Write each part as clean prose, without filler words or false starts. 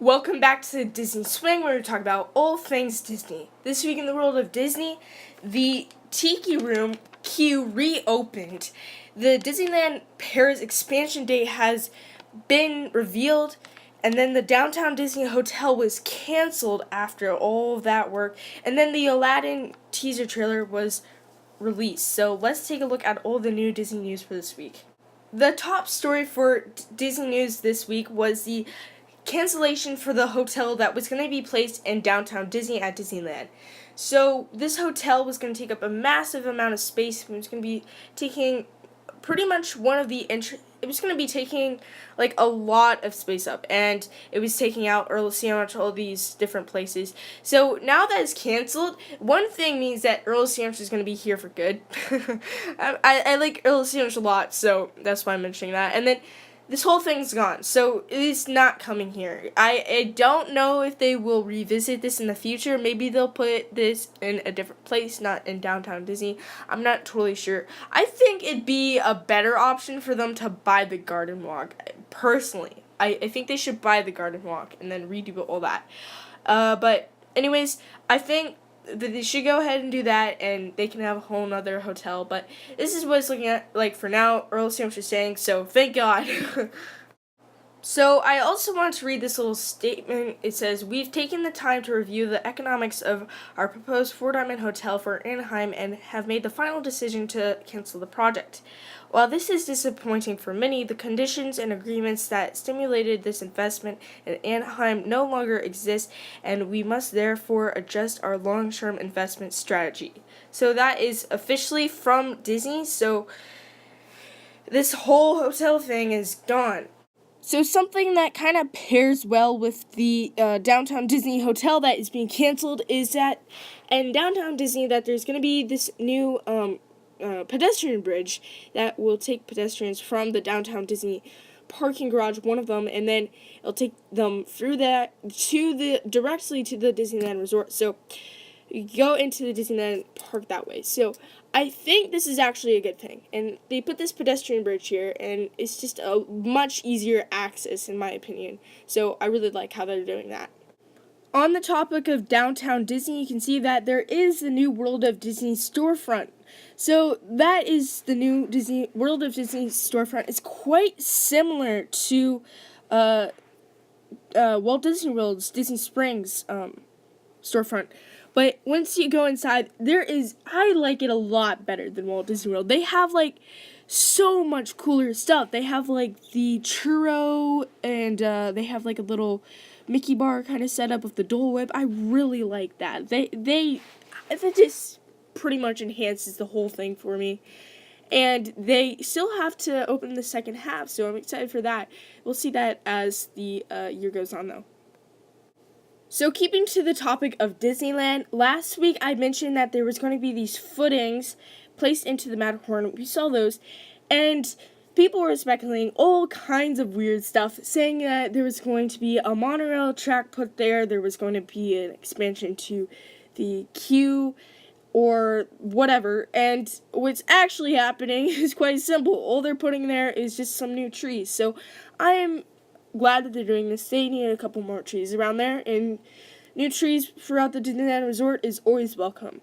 Welcome back to Disney Swing, where we talk about all things Disney. This week in the world of Disney, the Tiki Room queue reopened. The Disneyland Paris expansion date has been revealed, and then the Downtown Disney Hotel was canceled after all of that work, and then the Aladdin teaser trailer was released. So let's take a look at all the new Disney news for this week. The top story for Disney news this week was the cancellation for the hotel that was going to be placed in Downtown Disney at Disneyland. So this hotel was going to take up a massive amount of space. It was going to be taking pretty much it was going to be taking like a lot of space up, and it was taking out Earl Sandwich, all these different places. So now that it's canceled, one thing means that Earl Sandwich is going to be here for good. I like Earl Sandwich a lot, so that's why I'm mentioning that. And then this whole thing's gone, so it is not coming here. I don't know if they will revisit this in the future. Maybe they'll put this in a different place, not in Downtown Disney. I'm not totally sure. I think it'd be a better option for them to buy the Garden Walk. Personally, I think they should buy the Garden Walk and then redo all that. But anyways, I think that they should go ahead and do that, and they can have a whole nother hotel. But this is what it's looking at like for now. Earl Sandwich is saying, so thank God. So I also wanted to read this little statement. It says, "We've taken the time to review the economics of our proposed Four Diamond Hotel for Anaheim and have made the final decision to cancel the project. While this is disappointing for many, the conditions and agreements that stimulated this investment in Anaheim no longer exist, and we must therefore adjust our long-term investment strategy." So that is officially from Disney, so this whole hotel thing is gone. So something that kind of pairs well with the Downtown Disney Hotel that is being canceled is that in Downtown Disney that there's going to be this new pedestrian bridge that will take pedestrians from the Downtown Disney parking garage, one of them, and then it'll take them through that directly to the Disneyland Resort. So you go into the Disneyland Park that way. So I think this is actually a good thing. And they put this pedestrian bridge here, and it's just a much easier access, in my opinion. So I really like how they're doing that. On the topic of Downtown Disney, you can see that there is the new World of Disney storefront. So that is the new World of Disney storefront. It's quite similar to Walt Disney World's Disney Springs storefront. But once you go inside, I like it a lot better than Walt Disney World. They have, like, so much cooler stuff. They have, like, the churro, and they have, like, a little Mickey bar kind of setup with the Dole Whip. I really like that. It just pretty much enhances the whole thing for me. And they still have to open the second half, so I'm excited for that. We'll see that as the year goes on, though. So keeping to the topic of Disneyland, last week I mentioned that there was going to be these footings placed into the Matterhorn. We saw those, and people were speculating all kinds of weird stuff, saying that there was going to be a monorail track put there, there was going to be an expansion to the queue, or whatever, and what's actually happening is quite simple. All they're putting there is just some new trees. So I am glad that they're doing this. They need a couple more trees around there, and new trees throughout the Disneyland Resort is always welcome.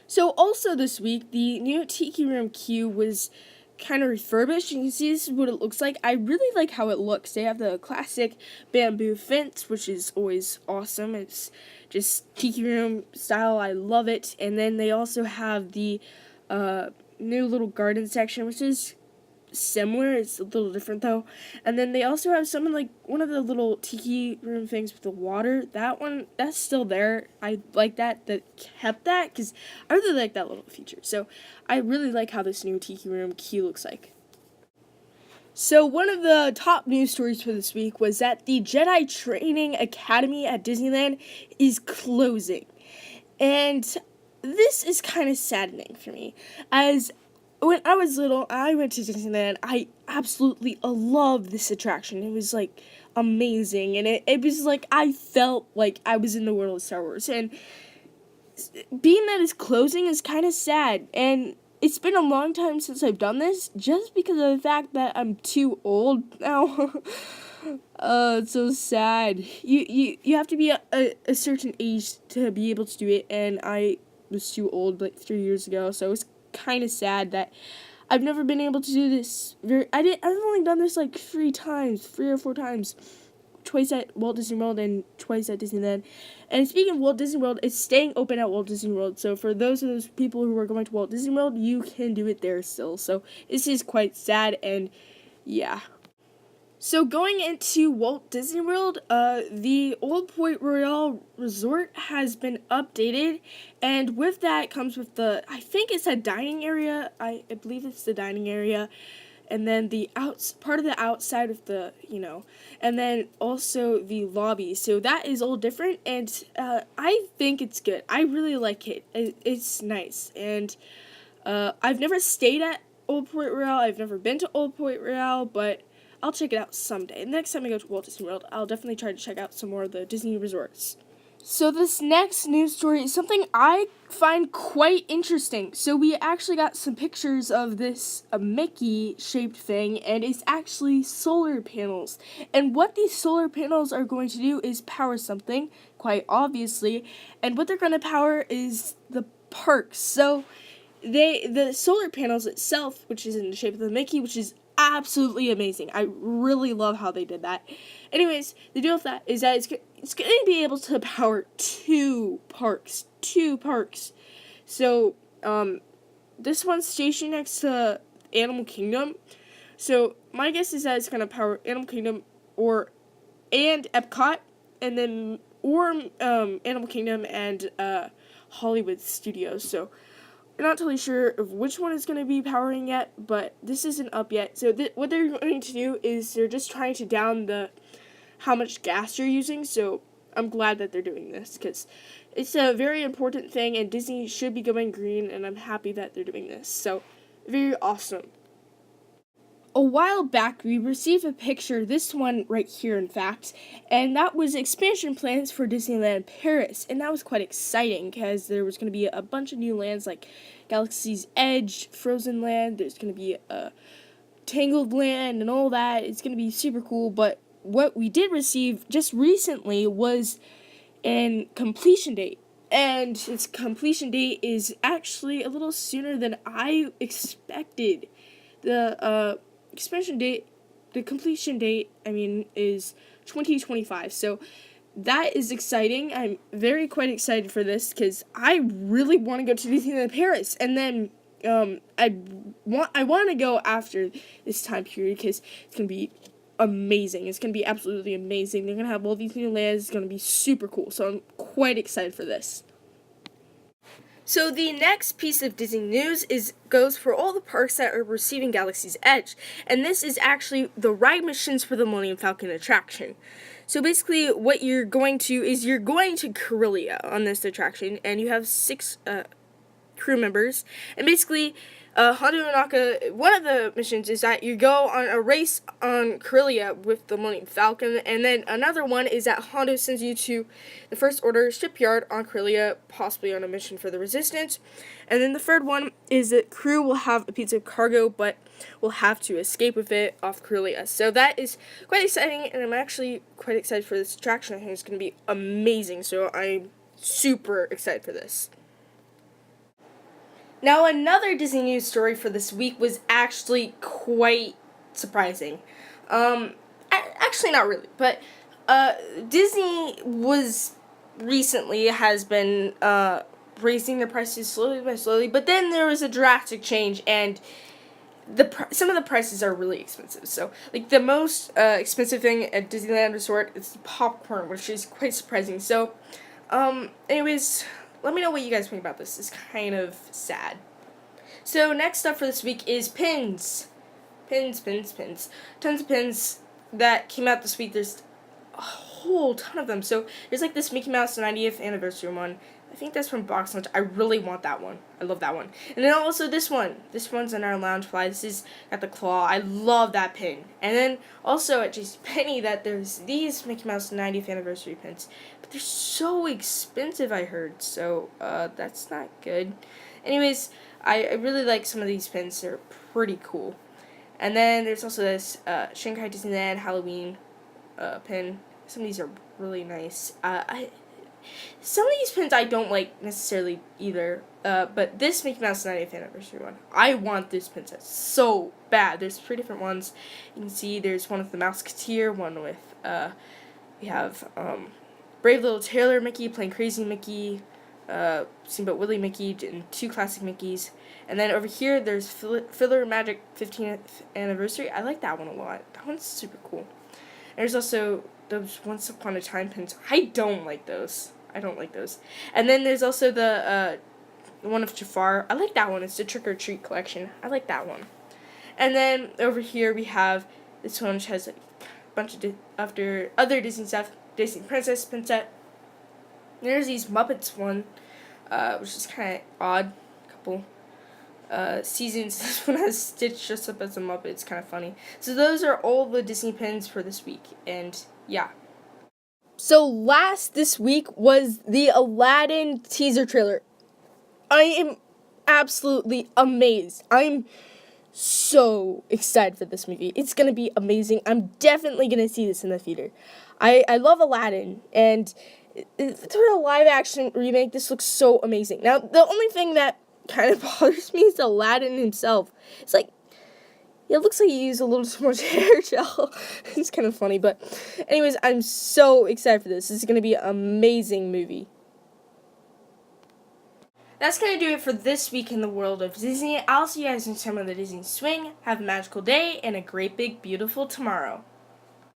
So also this week, the new Tiki Room queue was kind of refurbished. You can see this is what it looks like. I really like how it looks. They have the classic bamboo fence, which is always awesome. It's just Tiki Room style. I love it. And then they also have the new little garden section, which is similar. It's a little different though. And then they also have something like one of the little Tiki Room things with the water. That one, that's still there. I like that kept that, because I really like that little feature. So I really like how this new Tiki Room queue looks like. So one of the top news stories for this week was that the Jedi Training Academy at Disneyland is closing. And this is kind of saddening for me, as when I was little, I went to Disneyland. I absolutely loved this attraction. It was, like, amazing. And it was, like, I felt like I was in the world of Star Wars. And being that it's closing is kind of sad. And it's been a long time since I've done this, just because of the fact that I'm too old now. Oh, it's so sad. You have to be a certain age to be able to do it, and I was too old like 3 years ago, so it's kind of sad that I've never been able to do this. I've only done this like 3 or 4 times, twice at Walt Disney World and twice at Disneyland. And speaking of Walt Disney World, it's staying open at Walt Disney World. So for those people who are going to Walt Disney World, you can do it there still. So this is quite sad, and yeah. So going into Walt Disney World, the Old Port Royale Resort has been updated, and with that comes with I think it's a dining area. I believe it's the dining area, and then the part of the outside of and then also the lobby. So that is all different, and I think it's good. I really like it. It's nice, and I've never stayed at Old Port Royale. I've never been to Old Port Royale, but I'll check it out someday. Next time I go to Walt Disney World, I'll definitely try to check out some more of the Disney resorts. So this next news story is something I find quite interesting. So we actually got some pictures of this Mickey-shaped thing, and it's actually solar panels. And what these solar panels are going to do is power something, quite obviously, and what they're going to power is the parks. So the solar panels itself, which is in the shape of the Mickey, which is absolutely amazing. I really love how they did that. Anyways, the deal with that is that it's going to be able to power two parks. So, this one's stationed next to Animal Kingdom. So, my guess is that it's going to power Animal Kingdom and Epcot, and then, Animal Kingdom and, Hollywood Studios. So, I'm not totally sure of which one is going to be powering yet, but this isn't up yet. So what they're going to do is they're just trying to down how much gas you're using. So I'm glad that they're doing this because it's a very important thing, and Disney should be going green, and I'm happy that they're doing this. So very awesome. A while back, we received a picture, this one right here, in fact, and that was expansion plans for Disneyland Paris, and that was quite exciting, because there was going to be a bunch of new lands, like Galaxy's Edge, Frozen Land, there's going to be a Tangled Land, and all that. It's going to be super cool, but what we did receive just recently was a completion date, and its completion date is actually a little sooner than I expected. The completion date, is 2025, so that is exciting. I'm quite excited for this, because I really want to go to Disneyland Paris, and then, I want to go after this time period, because it's going to be amazing. It's going to be absolutely amazing. They're going to have all these new lands. It's going to be super cool, so I'm quite excited for this. So the next piece of Disney news goes for all the parks that are receiving Galaxy's Edge, and this is actually the ride missions for the Millennium Falcon attraction. So basically, what you're going to Corellia on this attraction, and you have 6 crew members, and basically, Hondo Ohnaka, one of the missions is that you go on a race on Corellia with the Millennium Falcon, and then another one is that Hondo sends you to the First Order shipyard on Corellia, possibly on a mission for the Resistance, and then the third one is that crew will have a piece of cargo, but will have to escape with it off Corellia. So that is quite exciting, and I'm actually quite excited for this attraction. I think it's going to be amazing, so I'm super excited for this. Now, another Disney news story for this week was actually quite surprising. Actually not really, but Disney has been raising their prices slowly, but then there was a drastic change, and some of the prices are really expensive. So, like, the most expensive thing at Disneyland Resort is popcorn, which is quite surprising. So, anyways, let me know what you guys think about this. It's kind of sad. So next up for this week is pins. Pins. Tons of pins that came out this week. There's a whole ton of them. So there's like this Mickey Mouse 90th anniversary one. I think that's from Box Lunch. I really want that one. I love that one. And then also this one. This one's in our Loungefly. This is got the claw. I love that pin. And then also at JCPenney that there's these Mickey Mouse 90th anniversary pins. But they're so expensive, I heard. So that's not good. Anyways, I really like some of these pins. They're pretty cool. And then there's also this Shanghai Disneyland Halloween pin. Some of these are really nice. Some of these pins I don't like necessarily either, but this Mickey Mouse 90th anniversary one, I want this pin set so bad. There's 3 different ones. You can see there's one with the Mouseketeer, one with, we have Brave Little Tailor Mickey playing Crazy Mickey, Steamboat Willie Mickey, and 2 classic Mickeys. And then over here, there's Filler Magic 15th anniversary. I like that one a lot. That one's super cool. There's also those Once Upon a Time pins. I don't like those. And then there's also the one of Jafar. I like that one. It's the Trick or Treat collection. I like that one. And then over here we have this one, which has a bunch of other Disney stuff. Disney Princess pin set. There's these Muppets one, which is kind of odd. Couple seasons. This one has Stitch dressed up as a Muppet. It's kind of funny. So those are all the Disney pins for this week. And yeah. So last this week was the Aladdin teaser trailer. I am absolutely amazed. I'm so excited for this movie. It's going to be amazing. I'm definitely going to see this in the theater. I love Aladdin, and for a live-action remake, this looks so amazing. Now, the only thing that kind of bothers me is Aladdin himself. It's like, it looks like he used a little too much hair gel. It's kind of funny, but anyways, I'm so excited for this. This is going to be an amazing movie. That's going to do it for this week in the world of Disney. I'll see you guys next time on the Disney Swing. Have a magical day and a great big beautiful tomorrow.